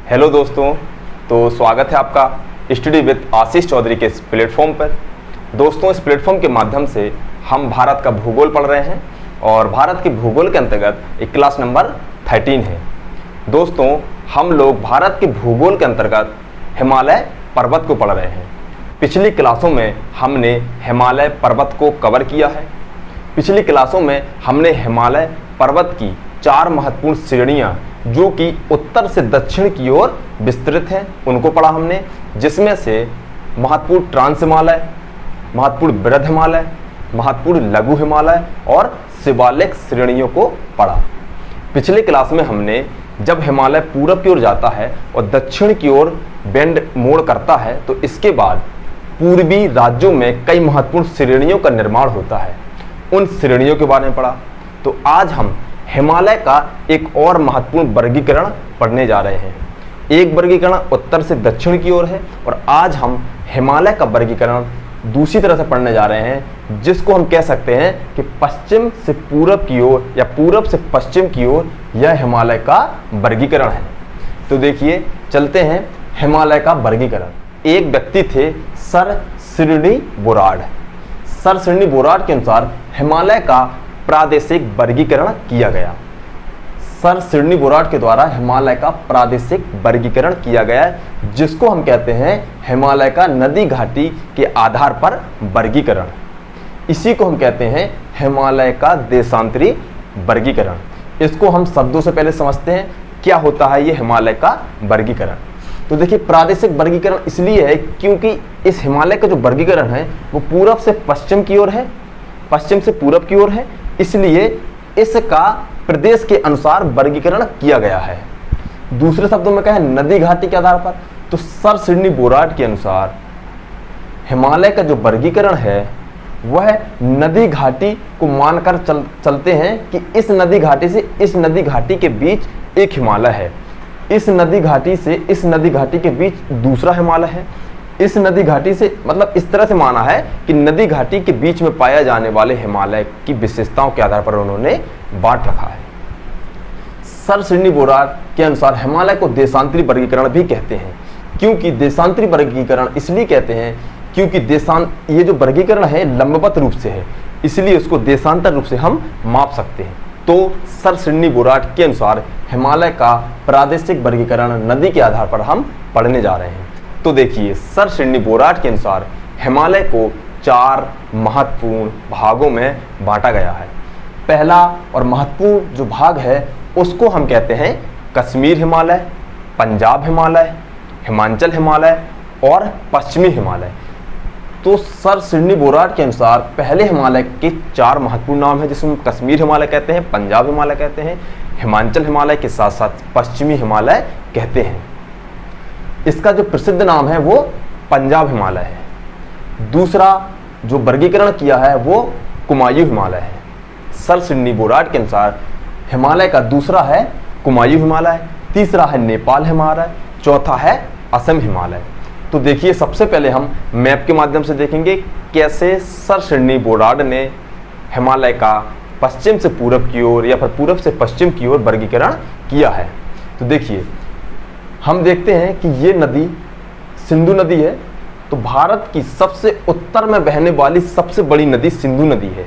Hello दोस्तों, तो स्वागत है आपका स्टडी विद आशीष चौधरी के इस प्लेटफॉर्म पर। दोस्तों, इस प्लेटफॉर्म के माध्यम से हम भारत का भूगोल पढ़ रहे हैं और भारत के भूगोल के अंतर्गत एक क्लास नंबर 13 है। दोस्तों, हम लोग भारत के भूगोल के अंतर्गत हिमालय पर्वत को पढ़ रहे हैं। पिछली क्लासों में हमने हिमालय पर्वत को कवर किया है। पिछली क्लासों में हमने हिमालय पर्वत की 4 महत्वपूर्ण श्रेणियां जो कि उत्तर से दक्षिण की ओर विस्तृत हैं उनको पढ़ा हमने, जिसमें से महत्वपूर्ण ट्रांस हिमालय, महत्वपूर्ण वृहद हिमालय, महत्वपूर्ण लघु हिमालय और शिवालिक श्रेणियों को पढ़ा। पिछले क्लास में हमने जब हिमालय पूरब की ओर जाता है और दक्षिण की ओर बेंड मोड़ करता है तो इसके बाद पूर्वी राज्यों में कई महत्वपूर्ण श्रेणियों का निर्माण होता है, उन श्रेणियों के बारे में पढ़ा। तो आज हम हिमालय का एक और महत्वपूर्ण वर्गीकरण पढ़ने जा रहे हैं। एक वर्गीकरण उत्तर से दक्षिण की ओर है और आज हम हिमालय का वर्गीकरण दूसरी तरह से पढ़ने जा रहे हैं, जिसको हम कह सकते हैं कि पश्चिम से पूरब की ओर या पूरब से पश्चिम की ओर यह हिमालय का वर्गीकरण है। तो देखिए, चलते हैं हिमालय का वर्गीकरण। एक व्यक्ति थे sir Sydney Borad. Sir Sydney Borad के अनुसार हिमालय का प्रादेशिक वर्गीकरण किया गया। सर सिडनी बोराड के द्वारा हिमालय का प्रादेशिक वर्गीकरण किया गया, जिसको हम कहते हैं हिमालय का नदी घाटी के आधार पर वर्गीकरण। इसी को हम कहते हैं हिमालय का देशांतरी वर्गीकरण। इसको हम शब्दों से पहले समझते हैं क्या होता है ये हिमालय का वर्गीकरण। तो देखिए, प्रादेशिक वर्गीकरण इसलिए है क्योंकि इस हिमालय का जो वर्गीकरण है वो पूरब से पश्चिम की ओर है, पश्चिम से पूरब की ओर है, इसलिए इसका प्रदेश के अनुसार वर्गीकरण किया गया है। दूसरे शब्दों में कहें नदी घाटी के आधार पर, तो सर सिडनी बोराड के अनुसार हिमालय का जो वर्गीकरण है वह नदी घाटी को मानकर चलते हैं कि इस नदी घाटी से इस नदी घाटी के बीच एक हिमालय है, इस नदी घाटी से इस नदी घाटी के बीच दूसरा हिमालय है, इस नदी घाटी से, मतलब इस तरह से माना है कि नदी घाटी के बीच में पाए जाने वाले हिमालय की विशेषताओं के आधार पर उन्होंने बांट रखा है। सर सिडनी बोराड के अनुसार हिमालय को देशांतरी वर्गीकरण भी कहते हैं। क्योंकि देशांतरी वर्गीकरण इसलिए कहते हैं क्योंकि ये जो वर्गीकरण है लंबवत रूप से है, इसलिए उसको देशांतर रूप से हम माप सकते हैं। तो सर सिडनी बोराड के अनुसार हिमालय का प्रादेशिक वर्गीकरण नदी के आधार पर हम पढ़ने जा रहे हैं। तो देखिए, सर सिडनी बोराड के अनुसार हिमालय को 4 महत्वपूर्ण भागों में बांटा गया है। पहला और महत्वपूर्ण जो भाग है उसको हम कहते हैं कश्मीर हिमालय, पंजाब हिमालय, हिमाचल हिमालय और पश्चिमी हिमालय। तो सर सिडनी बोराड के अनुसार पहले हिमालय के 4 महत्वपूर्ण नाम हैं, जिसमें कश्मीर हिमालय कहते हैं, पंजाब हिमालय कहते हैं, हिमाचल हिमालय के साथ साथ पश्चिमी हिमालय कहते हैं। इसका जो प्रसिद्ध नाम है वो पंजाब हिमालय है। दूसरा जो वर्गीकरण किया है वो कुमायूं हिमालय है। सर सिडनी बोराड के अनुसार हिमालय का दूसरा है कुमायूं हिमालय, तीसरा है नेपाल हिमालय, चौथा है असम हिमालय। तो देखिए, सबसे पहले हम मैप के माध्यम से देखेंगे कैसे सर सिडनी बोराड ने हिमालय का पश्चिम से पूरब की ओर या फिर पूरब से पश्चिम की ओर वर्गीकरण किया है। तो देखिए, हम देखते हैं कि ये नदी सिंधु नदी है। तो भारत की सबसे उत्तर में बहने वाली सबसे बड़ी नदी सिंधु नदी है।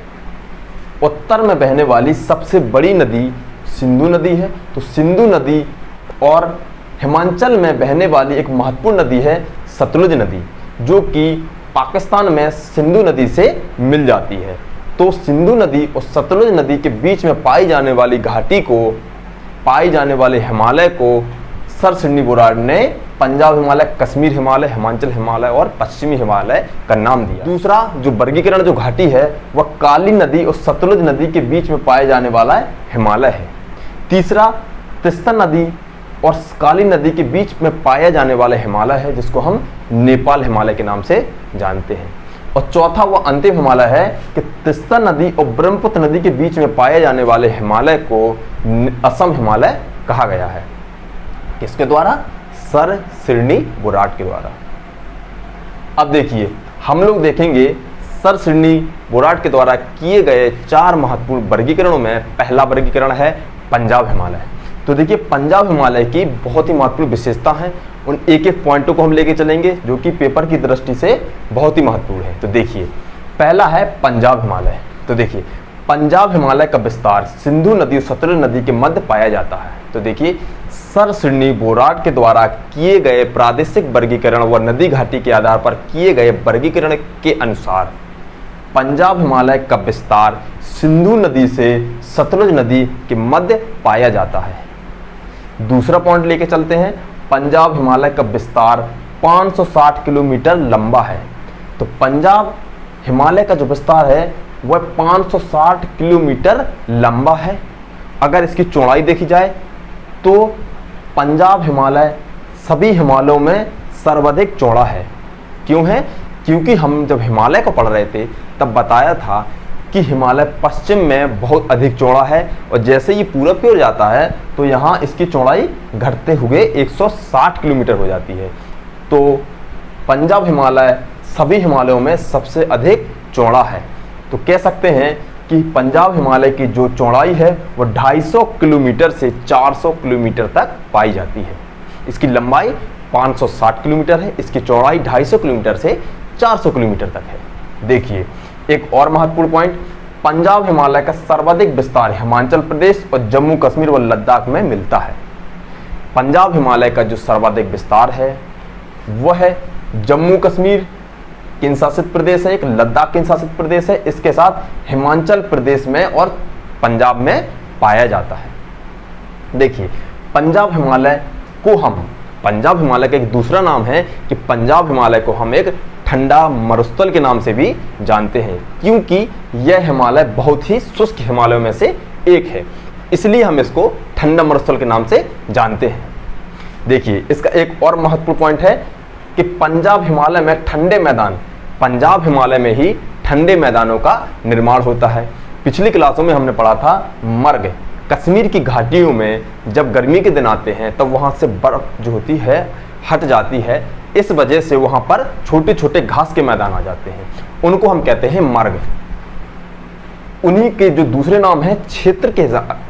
उत्तर में बहने वाली सबसे बड़ी नदी सिंधु नदी है। तो सिंधु नदी और हिमाचल में बहने वाली एक महत्वपूर्ण नदी है सतलुज नदी, जो कि पाकिस्तान में सिंधु नदी से मिल जाती है। तो सिंधु नदी और सतलुज नदी के बीच में पाई जाने वाली घाटी को, पाई जाने वाले हिमालय को सर सिडनी बोराड ने पंजाब हिमालय, कश्मीर हिमालय, हिमाचल हिमालय और पश्चिमी हिमालय का नाम दिया। दूसरा जो वर्गीकरण जो घाटी है वह काली नदी और सतलुज नदी के बीच में पाए जाने वाला हिमालय है। तीसरा तीस्ता नदी और काली नदी के बीच में पाया जाने वाला हिमालय है, जिसको हम नेपाल हिमालय के नाम से जानते हैं। और चौथा वह अंतिम हिमालय है कि तीस्ता नदी और ब्रह्मपुत्र नदी के बीच में पाए जाने वाले हिमालय को असम हिमालय कहा गया है। किसके द्वारा? सर सिडनी बोराड के द्वारा। अब देखिए, हम लोग देखेंगे सर सिडनी बोराड के द्वारा किए गए 4 महत्वपूर्ण वर्गीकरणों में पहला वर्गीकरण है पंजाब हिमालय। तो देखिए पंजाब हिमालय की बहुत ही महत्वपूर्ण विशेषता है, उन एक एक पॉइंटों को हम लेके चलेंगे जो कि पेपर की दृष्टि से बहुत ही महत्वपूर्ण है। तो देखिए पहला है पंजाब हिमालय। तो देखिए पंजाब हिमालय का विस्तार सिंधु नदी और सतलुज नदी के मध्य पाया जाता है। तो देखिए सर सिडनी बोराट के द्वारा किए गए प्रादेशिक वर्गीकरण व नदी घाटी के आधार पर किए गए वर्गीकरण के अनुसार पंजाब हिमालय का विस्तार सिंधु नदी से सतलुज नदी के मध्य पाया जाता है। दूसरा पॉइंट लेके चलते हैं, पंजाब हिमालय का विस्तार 560 किलोमीटर लंबा है। तो पंजाब हिमालय का जो विस्तार है वह 560 किलोमीटर लंबा है। अगर इसकी चौड़ाई देखी जाए तो पंजाब हिमालय सभी हिमालयों में सर्वाधिक चौड़ा है। क्यों है? क्योंकि हम जब हिमालय को पढ़ रहे थे तब बताया था कि हिमालय पश्चिम में बहुत अधिक चौड़ा है और जैसे ये पूरब की ओर जाता है तो यहाँ इसकी चौड़ाई घटते हुए 160 किलोमीटर हो जाती है। तो पंजाब हिमालय सभी हिमालयों में सबसे अधिक चौड़ा है। तो कह सकते हैं कि पंजाब हिमालय की जो चौड़ाई है वो 250 किलोमीटर से 400 किलोमीटर तक पाई जाती है। इसकी लंबाई 560 किलोमीटर है, इसकी चौड़ाई 250 किलोमीटर से 400 किलोमीटर तक है। देखिए एक और महत्वपूर्ण पॉइंट, पंजाब हिमालय का सर्वाधिक विस्तार हिमाचल प्रदेश और जम्मू कश्मीर व लद्दाख में मिलता है। पंजाब हिमालय का जो सर्वाधिक विस्तार है वह है जम्मू कश्मीर केंद्र शासित प्रदेश है, एक लद्दाख केंद्र शासित प्रदेश है, इसके साथ हिमाचल प्रदेश में और पंजाब में पाया जाता है। देखिए पंजाब हिमालय का एक दूसरा नाम है कि पंजाब हिमालय को हम एक ठंडा मरुस्थल के नाम से भी जानते हैं, क्योंकि यह हिमालय बहुत ही शुष्क हिमालयों में से एक है, इसलिए हम इसको ठंडा मरुस्थल के नाम से जानते हैं। देखिए इसका एक और महत्वपूर्ण पॉइंट है कि पंजाब हिमालय में ही ठंडे मैदानों का निर्माण होता है। पिछली क्लासों में हमने पढ़ा था मर्ग, कश्मीर की घाटियों में जब गर्मी के दिन आते हैं तब वहाँ से बर्फ जो होती है हट जाती है, इस वजह से वहाँ पर छोटे छोटे घास के मैदान आ जाते हैं, उनको हम कहते हैं मर्ग। उन्हीं के जो दूसरे नाम है क्षेत्र के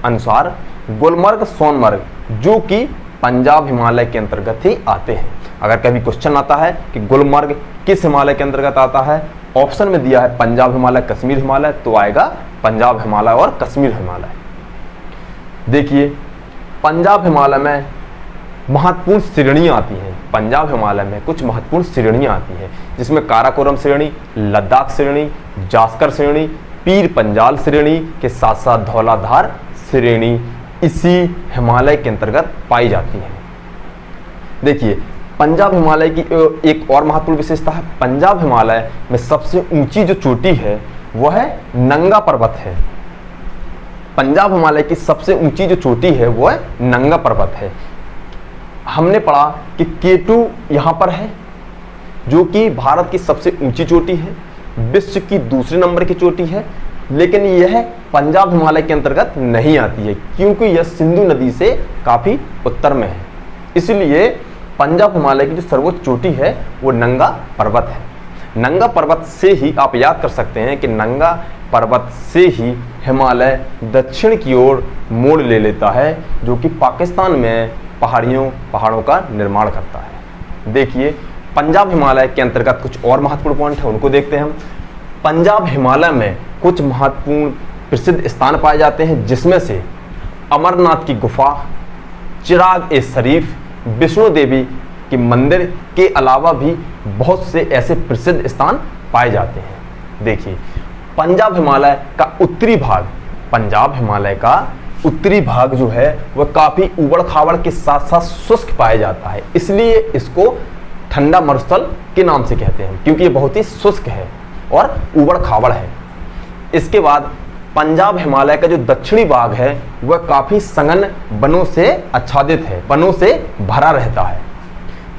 अनुसार गुलमर्ग, सोनमर्ग, जो कि पंजाब हिमालय के अंतर्गत ही आते हैं। अगर कभी क्वेश्चन आता है कि गुलमर्ग किस हिमालय के अंतर्गत आता है, ऑप्शन में दिया है पंजाब हिमालय, कश्मीर हिमालय, तो आएगा पंजाब हिमालय और कश्मीर हिमालय। देखिए पंजाब हिमालय में महत्वपूर्ण श्रेणियाँ आती हैं। पंजाब हिमालय में कुछ महत्वपूर्ण श्रेणियाँ आती हैं जिसमें काराकोरम श्रेणी, लद्दाख श्रेणी, जास्कर श्रेणी, पीर पंजाल श्रेणी के साथ साथ धौलाधार श्रेणी इसी हिमालय के अंतर्गत पाई जाती है। देखिए पंजाब हिमालय की एक और महत्वपूर्ण विशेषता है, पंजाब हिमालय में सबसे ऊंची जो चोटी है वह है नंगा पर्वत है। पंजाब हिमालय की सबसे ऊंची जो चोटी है वह नंगा पर्वत है। हमने पढ़ा कि K2 यहाँ पर है जो कि भारत की सबसे ऊंची चोटी है, विश्व की दूसरे नंबर की चोटी है, लेकिन यह पंजाब हिमालय के अंतर्गत नहीं आती है क्योंकि यह सिंधु नदी से काफ़ी उत्तर में है। इसलिए पंजाब हिमालय की जो सर्वोच्च चोटी है वो नंगा पर्वत है। नंगा पर्वत से ही आप याद कर सकते हैं कि नंगा पर्वत से ही हिमालय दक्षिण की ओर मोड़ ले लेता है, जो कि पाकिस्तान में पहाड़ों का निर्माण करता है। देखिए पंजाब हिमालय के अंतर्गत कुछ और महत्वपूर्ण पॉइंट है, उनको देखते हैं हम। पंजाब हिमालय में कुछ महत्वपूर्ण प्रसिद्ध स्थान पाए जाते हैं, जिसमें से अमरनाथ की गुफा, चिराग ए शरीफ, विष्णु देवी के मंदिर के अलावा भी बहुत से ऐसे प्रसिद्ध स्थान पाए जाते हैं। देखिए पंजाब हिमालय का उत्तरी भाग जो है वह काफ़ी उबड़ खाबड़ के साथ साथ शुष्क पाया जाता है, इसलिए इसको ठंडा मरुस्थल के नाम से कहते हैं क्योंकि ये बहुत ही शुष्क है और उबड़ खाबड़ है। इसके बाद पंजाब हिमालय का जो दक्षिणी भाग है वह काफ़ी सघन वनों से आच्छादित है, वनों से भरा रहता है।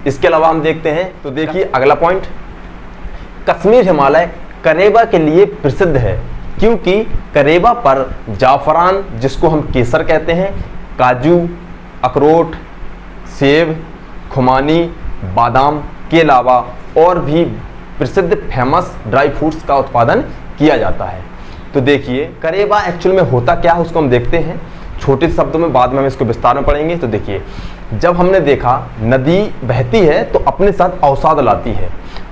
इसके अलावा हम देखते हैं तो देखिए अगला पॉइंट, कश्मीर हिमालय करेबा के लिए प्रसिद्ध है क्योंकि करेबा पर जाफरान, जिसको हम केसर कहते हैं, काजू, अखरोट, सेब, खुमानी, बादाम के अलावा और भी प्रसिद्ध फेमस ड्राई फ्रूट्स का उत्पादन किया जाता है। तो देखिए करेबा एक्चुअल में होता क्या है उसको हम देखते हैं। छोटे शब्दों में, बाद में हम इसको विस्तार में पढ़ेंगे। तो देखिए, जब हमने देखा नदी बहती है तो अपने साथ अवसाद लाती है,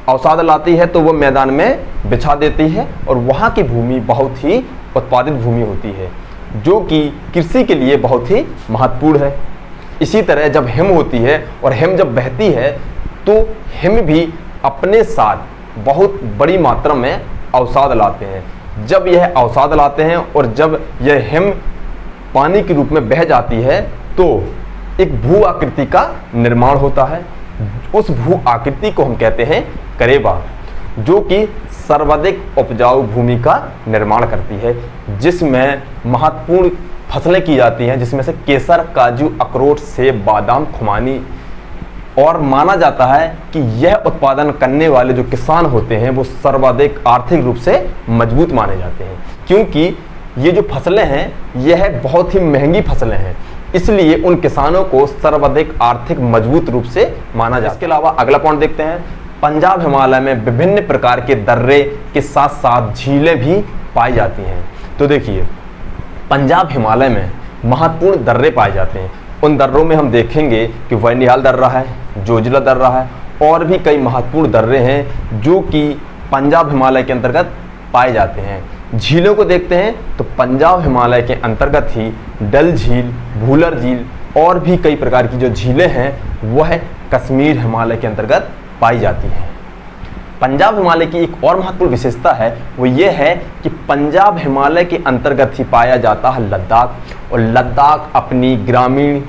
अवसाद लाती है तो वो मैदान में बिछा देती है और वहाँ की भूमि बहुत ही उत्पादित भूमि होती है, जो कि कृषि के लिए बहुत ही महत्वपूर्ण है। इसी तरह जब हिम होती है और हिम जब बहती है तो हिम भी अपने साथ बहुत बड़ी मात्रा में अवसाद लाते हैं। जब यह अवसाद लाते हैं और जब यह हिम पानी के रूप में बह जाती है तो एक भू आकृति का निर्माण होता है। उस भू आकृति को हम कहते हैं करेबा, जो कि सर्वाधिक उपजाऊ भूमि का निर्माण करती है, जिसमें महत्वपूर्ण फसलें की जाती हैं, जिसमें से केसर, काजू, अखरोट, सेब, बादाम, खुमानी। और माना जाता है कि यह उत्पादन करने वाले जो किसान होते हैं वो सर्वाधिक आर्थिक रूप से मजबूत माने जाते हैं, क्योंकि ये जो फसलें हैं यह बहुत ही महंगी फसलें हैं, इसलिए उन किसानों को सर्वाधिक आर्थिक मजबूत रूप से माना जाता है। इसके अलावा अगला पॉइंट देखते हैं, पंजाब हिमालय में विभिन्न प्रकार के दर्रे के साथ साथ झीलें भी पाई जाती हैं। तो देखिए, पंजाब हिमालय में महत्वपूर्ण दर्रे पाए जाते हैं। उन दर्रों में हम देखेंगे कि वैनिहाल दर्रा है, जोजिला दर्रा है, और भी कई महत्वपूर्ण दर्रे हैं जो कि पंजाब हिमालय के अंतर्गत पाए जाते हैं। झीलों को देखते हैं तो पंजाब हिमालय के अंतर्गत ही डल झील, भूलर झील और भी कई प्रकार की जो झीलें हैं वह कश्मीर हिमालय के अंतर्गत पाई जाती हैं। पंजाब हिमालय की एक और महत्वपूर्ण विशेषता है, वो ये है कि पंजाब हिमालय के अंतर्गत ही पाया जाता है लद्दाख, और लद्दाख अपनी ग्रामीण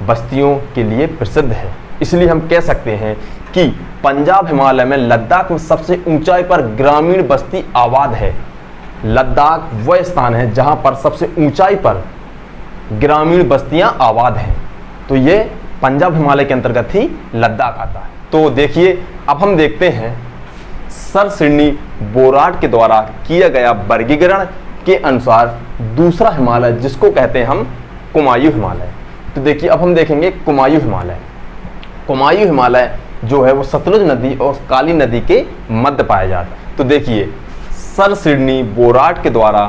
बस्तियों के लिए प्रसिद्ध है। इसलिए हम कह सकते हैं कि पंजाब हिमालय में लद्दाख में सबसे ऊंचाई पर ग्रामीण बस्ती आबाद है। लद्दाख वह स्थान है जहां पर सबसे ऊंचाई पर ग्रामीण बस्तियां आबाद हैं। तो ये पंजाब हिमालय के अंतर्गत ही लद्दाख आता है। तो देखिए, अब हम देखते हैं सर सिडनी बोराट के द्वारा किया गया वर्गीकरण के अनुसार दूसरा हिमालय, जिसको कहते हैं हम कुमायूं हिमालय। तो देखिए, अब हम देखेंगे कुमायूं हिमालय। कुमायूं हिमालय जो है वो सतलुज नदी और काली नदी के मध्य पाया जाता है। तो देखिए, सर सिडनी बोराट के द्वारा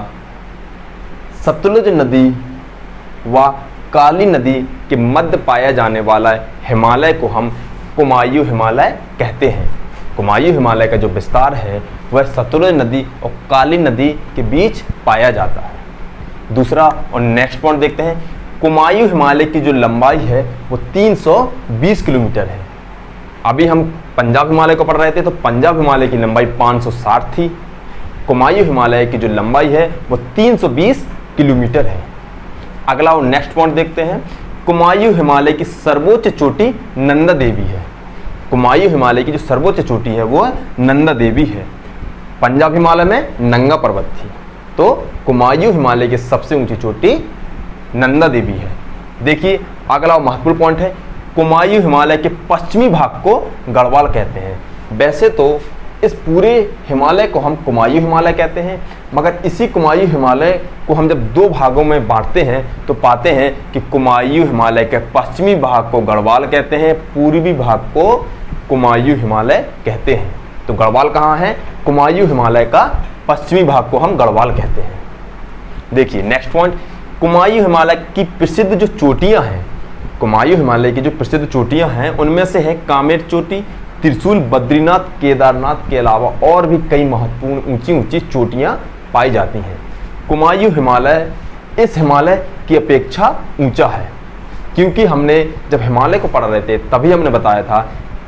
सतलुज नदी व काली नदी के मध्य पाया जाने वाला हिमालय को हम कुमायूं हिमालय कहते हैं। कुमायूं हिमालय का जो विस्तार है वह सतलुज नदी और काली नदी के बीच पाया जाता है। दूसरा और नेक्स्ट पॉइंट देखते हैं, कुमायूं हिमालय की जो लंबाई है वो 320 किलोमीटर है। अभी हम पंजाब हिमालय को पढ़ रहे थे तो पंजाब हिमालय की लंबाई 560 थी। कुमायूं हिमालय की जो लंबाई है वो 320 किलोमीटर है। अगला और नेक्स्ट पॉइंट देखते हैं, कुमायूं हिमालय की सर्वोच्च चोटी नंदा देवी है। कुमायूं हिमालय की जो सर्वोच्च चोटी है वो नंदा देवी है। पंजाब हिमालय में नंगा पर्वत थी, तो कुमायूं हिमालय की सबसे ऊंची चोटी नंदा देवी है। देखिए, अगला महत्वपूर्ण पॉइंट है, कुमायूं हिमालय के पश्चिमी भाग को गढ़वाल कहते हैं। वैसे तो इस पूरे हिमालय को हम कुमायूं हिमालय कहते हैं, मगर इसी कुमायूं हिमालय को हम जब दो भागों में बांटते हैं तो पाते हैं कि कुमायूं हिमालय के पश्चिमी भाग को गढ़वाल कहते हैं, पूर्वी भाग को कुमायूं हिमालय कहते हैं। तो गढ़वाल कहाँ है? कुमायूं हिमालय का पश्चिमी भाग को हम गढ़वाल कहते हैं। देखिए नेक्स्ट पॉइंट, कुमायूं हिमालय की प्रसिद्ध जो चोटियां हैं, कुमायूं हिमालय की जो प्रसिद्ध चोटियां हैं उनमें से है कामेर चोटी, त्रिशूल, बद्रीनाथ, केदारनाथ के अलावा और भी कई महत्वपूर्ण ऊंची ऊंची चोटियां पाई जाती हैं। कुमायूं हिमालय इस हिमालय की अपेक्षा ऊंचा है, क्योंकि हमने जब हिमालय को पढ़ रहे थे तभी हमने बताया था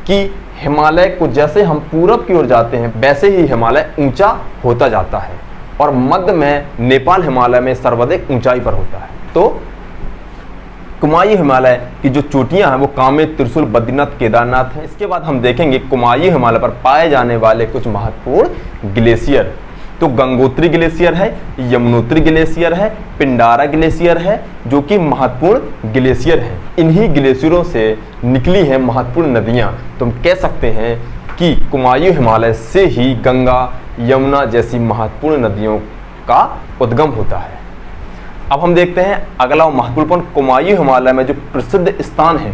कि हिमालय को जैसे हम पूरब की ओर जाते हैं वैसे ही हिमालय ऊंचा होता जाता है, और मध्य में नेपाल हिमालय में सर्वाधिक ऊंचाई पर होता है। तो कुमायूं हिमालय की जो चोटियां हैं वो कामेर, त्रिशूल, बद्रीनाथ, केदारनाथ है। इसके बाद हम देखेंगे कुमायूं हिमालय पर पाए जाने वाले कुछ महत्वपूर्ण ग्लेशियर। तो गंगोत्री ग्लेशियर है, यमुनोत्री ग्लेशियर है, पिंडारा ग्लेशियर है, जो कि महत्वपूर्ण ग्लेशियर हैं। इन्हीं ग्लेशियरों से निकली हैं महत्वपूर्ण नदियां। तो हम कह सकते हैं कि कुमायूं हिमालय से ही गंगा, यमुना जैसी महत्वपूर्ण नदियों का उद्गम होता है। अब हम देखते हैं अगला महत्वपूर्ण कुमायूं हिमालय में जो प्रसिद्ध स्थान है।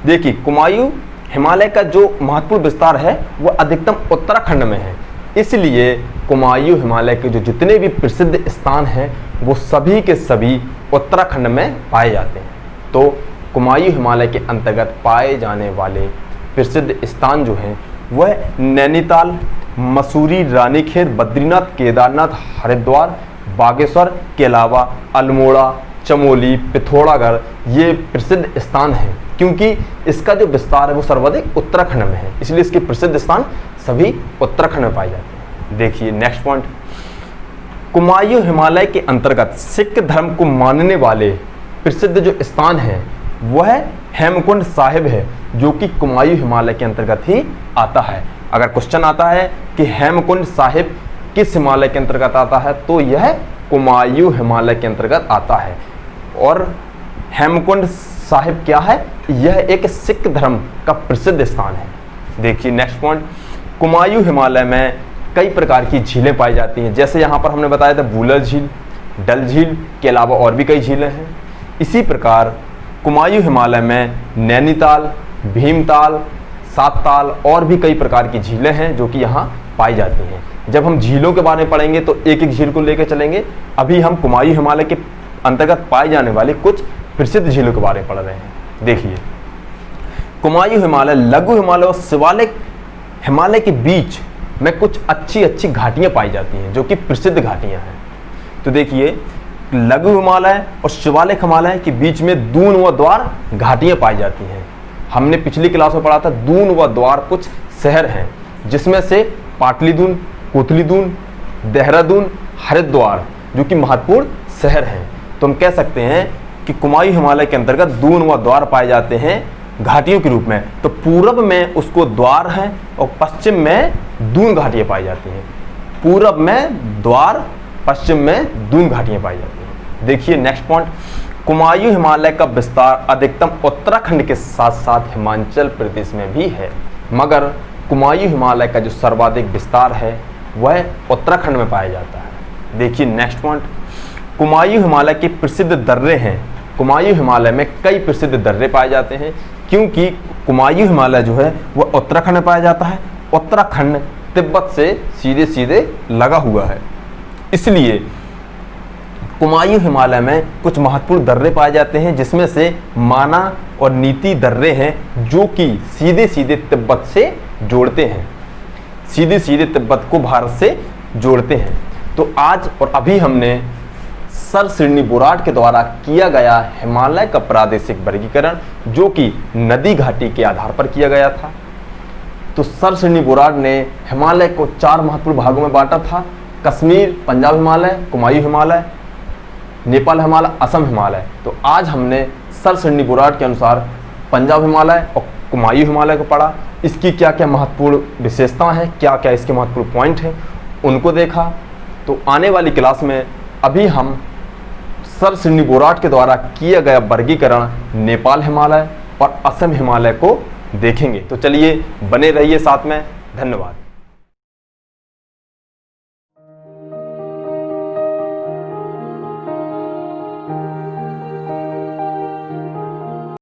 देखिए, कुमायूं हिमालय का जो महत्वपूर्ण विस्तार है वो अधिकतम उत्तराखंड में है। इसलिए कुमायूं हिमालय के जो जितने भी प्रसिद्ध स्थान हैं वो सभी के सभी उत्तराखंड में पाए जाते हैं। तो कुमायूं हिमालय के अंतर्गत पाए जाने वाले प्रसिद्ध स्थान जो हैं वह नैनीताल, मसूरी, रानीखेत, बद्रीनाथ, केदारनाथ, हरिद्वार, बागेश्वर के अलावा अल्मोड़ा, चमोली, पिथौरागढ़ ये प्रसिद्ध स्थान हैं, क्योंकि इसका जो विस्तार है वो सर्वाधिक उत्तराखंड में है, इसलिए इसके प्रसिद्ध स्थान सभी उत्तराखंड में पाए जाते हैं। देखिए नेक्स्ट पॉइंट, कुमायूं हिमालय के अंतर्गत सिख धर्म को मानने वाले प्रसिद्ध जो स्थान है वह हेमकुंड साहिब है, जो कि कुमायूं हिमालय के अंतर्गत ही आता है। अगर क्वेश्चन आता है कि हेमकुंड साहिब किस हिमालय के अंतर्गत आता है, तो यह कुमायूं हिमालय के अंतर्गत आता है। और हेमकुंड साहिब क्या है? यह एक सिख धर्म का प्रसिद्ध स्थान है। देखिए नेक्स्ट पॉइंट, कुमायूं हिमालय में कई प्रकार की झीलें पाई जाती हैं, जैसे यहाँ पर हमने बताया था वुलर झील, डल झील के अलावा और भी कई झीलें हैं। इसी प्रकार कुमायूं हिमालय में नैनीताल, भीमताल, सातताल और भी कई प्रकार की झीलें हैं जो कि यहाँ पाई जाती हैं। जब हम झीलों के बारे में पढ़ेंगे तो एक एक झील को लेकर चलेंगे। अभी हम कुमायूं हिमालय के अंतर्गत पाई जाने वाली कुछ प्रसिद्ध झीलों के बारे में पढ़ रहे हैं। देखिए, कुमायूं हिमालय, लघु हिमालय और शिवालिक हिमालय के बीच में कुछ अच्छी घाटियां पाई जाती हैं जो कि प्रसिद्ध घाटियां हैं। तो देखिए, लघु हिमालय और शिवालिक हिमालय के बीच में दून व द्वार घाटियां पाई जाती हैं। हमने पिछली क्लास में पढ़ा था दून व द्वार कुछ शहर हैं, जिसमें से पाटलिदून, कोतलीदून, देहरादून, हरिद्वार जो कि महत्वपूर्ण शहर हैं। तो हम कह सकते हैं कि कुमायूं हिमालय के अंतर्गत दून व द्वार पाए जाते हैं घाटियों के रूप में। तो पूर्व में उसको द्वार है और पश्चिम में दून घाटियां पाई जाती हैं। पूर्व में द्वार, पश्चिम में दून घाटियां पाई जाती हैं। देखिए नेक्स्ट पॉइंट, कुमायूं हिमालय का विस्तार अधिकतम उत्तराखंड के साथ साथ हिमाचल प्रदेश में भी है, मगर कुमायूं हिमालय का जो सर्वाधिक विस्तार है वह उत्तराखंड में पाया जाता है। देखिए नेक्स्ट पॉइंट, कुमायूं हिमालय के प्रसिद्ध दर्रे हैं। कुमायूं हिमालय में कई प्रसिद्ध दर्रे पाए जाते हैं, क्योंकि कुमायूं हिमालय जो है वह उत्तराखंड में पाया जाता है। उत्तराखंड तिब्बत से सीधे सीधे लगा हुआ है, इसलिए कुमायूं हिमालय में कुछ महत्वपूर्ण दर्रे पाए जाते हैं, जिसमें से माना और नीति दर्रे हैं जो कि सीधे सीधे तिब्बत से जोड़ते हैं, सीधे सीधे तिब्बत को भारत से जोड़ते हैं। तो आज और अभी हमने सर सिडनी बोराट के द्वारा किया गया हिमालय का प्रादेशिक वर्गीकरण, जो कि नदी घाटी के आधार पर किया गया था। तो सर सिडनी बोराट ने हिमालय को 4 महत्वपूर्ण भागों में बांटा था: कश्मीर, पंजाब हिमालय, कुमायूं हिमालय, नेपाल हिमालय, असम हिमालय। तो आज हमने सर सिडनी बोराट के अनुसार पंजाब हिमालय और कुमायूं हिमालय को पढ़ा। इसकी क्या क्या महत्वपूर्ण विशेषताएं हैं, क्या क्या इसके महत्वपूर्ण पॉइंट हैं, उनको देखा। तो आने वाली क्लास में अभी हम सर सिडनी बोराट के द्वारा किया गया वर्गीकरण नेपाल हिमालय और असम हिमालय को देखेंगे। तो चलिए बने रहिए साथ में। धन्यवाद।